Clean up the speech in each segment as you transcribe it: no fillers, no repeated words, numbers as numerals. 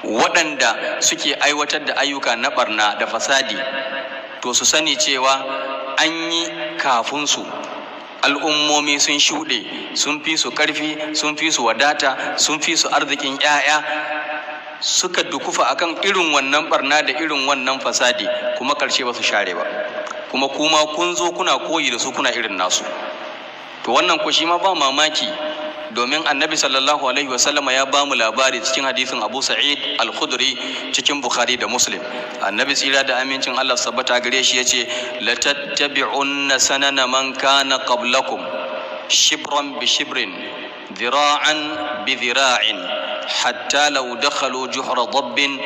waɗanda suke aiwatar da ayyuka na barna da fasadi, to su sani cewa an yi kafin su al'ummomi sun shuɗe, sun fi su ƙarfi, sun fi su wadata, sun fi su arzikin 'ya'ya, suka dukufa akan irin wannan barna da irin wannan fasadi, kuma ƙarshe ba su share ba, kuma kuma kun zo kuna koyi da su kuna irin nasu. To wannan ko shi ma ba mamaki, domin annabi sallallahu alaihi wasallama ya ba mu labari cikin hadisin Abu Sa'id al-Khudri cikin Bukhari da Muslim. Annabi tsira da amincin Allah sabbata gare shi yace la tattabi'unna sanana man kana qablakum shibran bi shibrin dhira'an bi dhira'in hatta law dakhalu juhra dabbin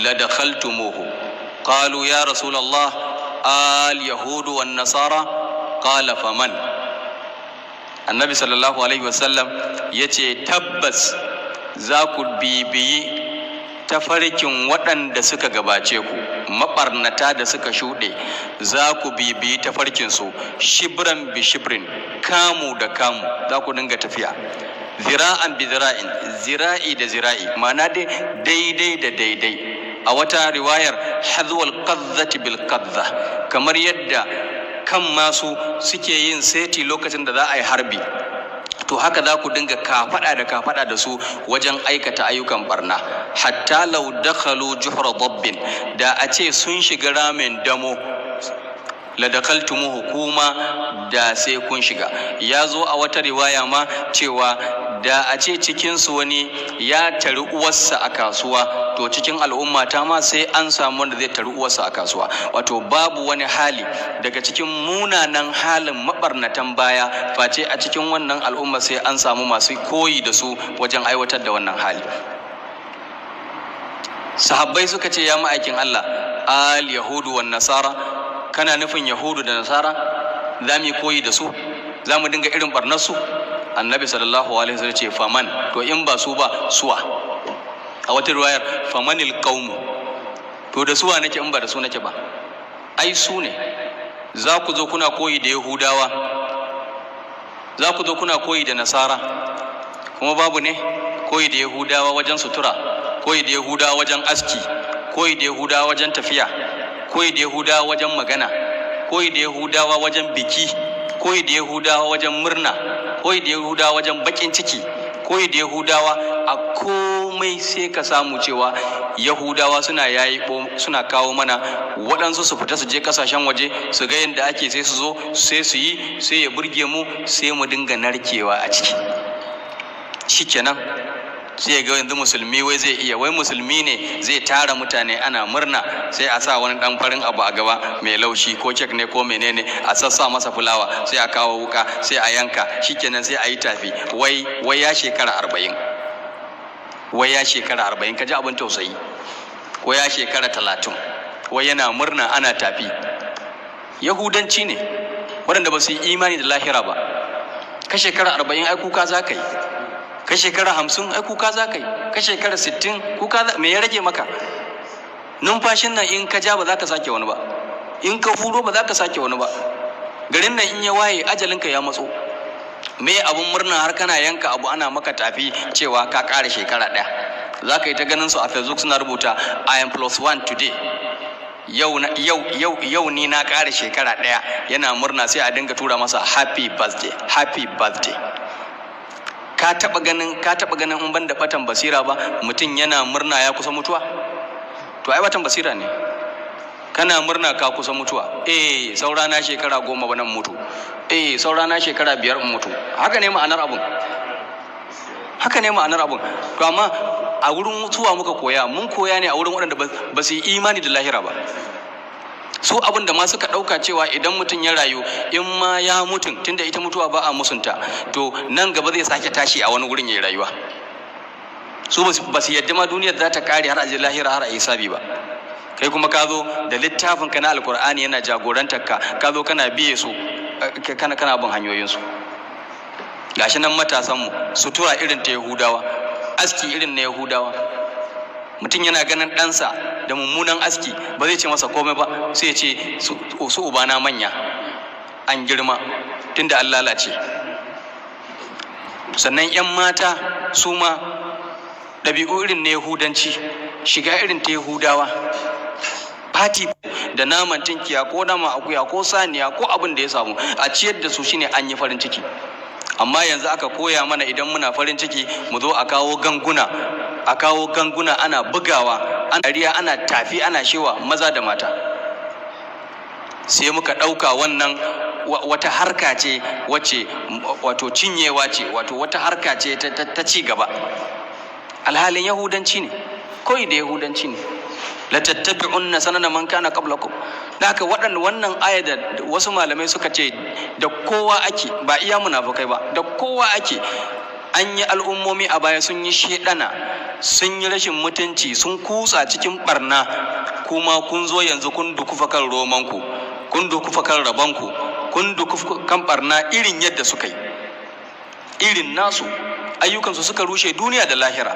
la dakhaltumuhu. Qalu ya Rasulullah al-yahudu wan nasara qala faman. Annabi sallallahu alaihi wasallam ya ce tabbas za ku bibiyi tafarkin waɗanda suka gabace ku, maɓarnata da suka shuɗe, za ku bibiyi tafarkinsu shibran bi shibrin, kamu da kamu za ku dinga tafiya, zira'an bi zira'in, zira'i da zira'i, ma'ana dai daidai da daidai. A wata riwayar hadwal qazzati bil qazza, kamar yadda kan masu suke yin seti lokacin da za a yi harbi, to haka za ku dinga kafaɗa da su wajen aikata ayyukan barna. Hatta law dakhalu juhra dabbin, da a ce sun shiga ramin damo, la dakhaltumuhu, kuma da sai kun shiga. Ya zo a wata riwaya ma cewa da a ce cikinsu wani ya tari uwarsa a kasuwa, to cikin al'umma ta ma sai an samu wanda zai tari uwarsa a kasuwa. Wato babu wani hali daga cikin munanan halin mabarnatan baya face a cikin wannan al'umma sai an samu masu koyi da su wajen aiwatar da wannan hali. Sahabbai suka ce ya ma'aikin Allah, al yahudu wan nasara, kana nufin yahudu da nasara za mu koyi da su, za mu dinga irin barnar su? Annabi sallallahu alaihi wasallam ce faman, to in ba su ba suwa. A wata riwayar famanil qaumu, to da suwa nake in ba da su nake ba? Ai su ne. Za ku zo kuna koyi da Yahudawa, za ku zo kuna koyi da Nasara, kuma babu ne koyi da Yahudawa wajen sutura, koyi da Yahudawa wajen aski, koyi da Yahudawa wajen tafiya, koyi da Yahudawa wajen magana, koyi da Yahudawa wajen biki, koyi da Yahudawa wajen murna, koyi da Yahudawa wajen bakin ciki, koyi da Yahudawa a komai. Sai ka samu cewa Yahudawa suna kawo mana waɗansu su fita su je kasashen waje su ga yadda ake, sai su zo sai su yi, sai ya burge mu, sai mu dinga narkewa a ciki. Shikenan sai ga yanzu musulmi wai zai iya, wai musulmi ne zai tara mutane ana murna, sai a sa wani dan farin abu a gaba mai laushi, ko kek ne ko menene, a sassa masa fulawa, sai a kawo wuka, sai a yanka, shikenan sai a yi tafi. Wai ya shekara 40, wai ya shekara 40, kaji abin tausayi. Ko ya shekara 30, wai yana murna ana tafi. Yahudanci ne, waɗanda ba su yi imani da lahira ba. Ka shekara 40 ai kuka za ka yi, ka shekara 50 ai kuka za ka yi, ka shekara 60 kuka me ya rage maka? Numfashin nan in ka ja ba za ka sake wani ba, in ka furo ba za ka sake wani ba. Garin nan in ya waye ajalinka ya matso. Me abun murna har kana yanka abu ana maka tafi cewa ka ƙara shekara 1? Za ka yi ta ganin su a Facebook suna rubuta I am +1 today. Yau ni na ƙara shekara 1, yana murna, sai a dinga tura masa happy birthday, happy birthday. Ka taɓa ganin in ban da batan basira ba mutum yana murna ya kusa mutuwa? To ai batan basira ne. Kana murna ka kusa mutuwa, saura na shekara 10 ba nan mutu, saura na shekara 5 in mutu. Haka ne ma'anar abun, haka ne ma'anar abun. To amma a wurin mutuwa muka koya, mun koya ne a wurin waɗanda ba su yi imani da lahira ba. Su abin da ma suka ɗauka cewa idan mutum ya rayu, in ma ya mutum, tunda ita mutuwa ba a musunta, to nan gaba zai sake tashi a wani wurin ya yi rayuwa. Su ba su yadda ma duniyar za ta kare har a je lahira har a yi sabi ba. Kai kuma ka zo da littafin ka na alkur'ani yana jagorantar ka zo kana biye su, kana bin hanyoyinsu. Gashi nan matasanmu sutura irin ta Yahudawa, aski irin na Yahudawa. Mutum yana ganin ɗansa da mummunan aski ba zai ce masa komai ba, sai ya ce su ubana manya, an girma tunda an lalace. Sannan 'yan mata su ma ɗabi'u irin na yahudanci, shiga irin ta yahudawa, fati da naman tinkiya ko naman akuya ko saniya ko abin da ya samu a ciyar da su shine an yi farin ciki. Amma yanzu aka koya mana idan muna farin ciki mu zo a kawo ganguna ana bugawa, ana riya, ana tafi, ana shewa, maza da mata. Sai muka ɗauka wannan wata harka ce wacce wato cinyewa ce, wato wata harka ce ta ci gaba. Alhalin yahudanci ne, koyi da yahudanci ne. La tattabi'unna sanana man kana qablakum. Da haka wannan aya da wasu malamai suka ce da kowa ake, ba iya munafukai ba, da kowa ake. An yi al'ummomi a baya sun yi shedana, sun yi rashin mutunci, sun kutsa cikin barna, kuma kun zo yanzu kun dukufa kan romanku, kun dukufa kan rabanku, kun dukufa kan barna irin yadda suka yi, irin nasu ayyukansu suka rushe duniya da lahira,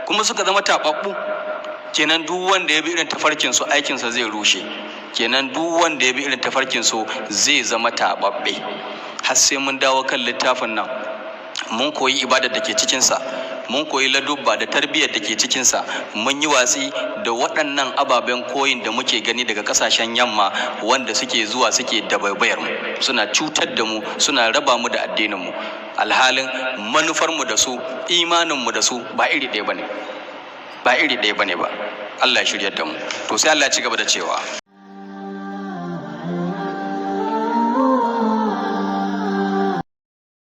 kuma suka zama taɓaɓɓu. Kenan duk wanda ya bi irin tafarkinsu aikinsa zai rushe, kenan duk wanda ya bi irin tafarkinsu zai zama taɓaɓɓe. Har sai mun dawo kan littafin nan, mun koyi ibadar da ke cikinsa, mun koyi ladubba da tarbiyyar da ke cikinsa, mun yi watsi da waɗannan ababen koyin da muke gani daga ƙasashen yamma wanda suke zuwa suke dabaibayar mu, suna cutar da mu, suna raba mu da addininmu. Alhalin manufarmu da su, imaninmu da su ba iri ɗaya bane ba. Allah ya shiryar da mu. To sai Allah ya ci gaba da cewa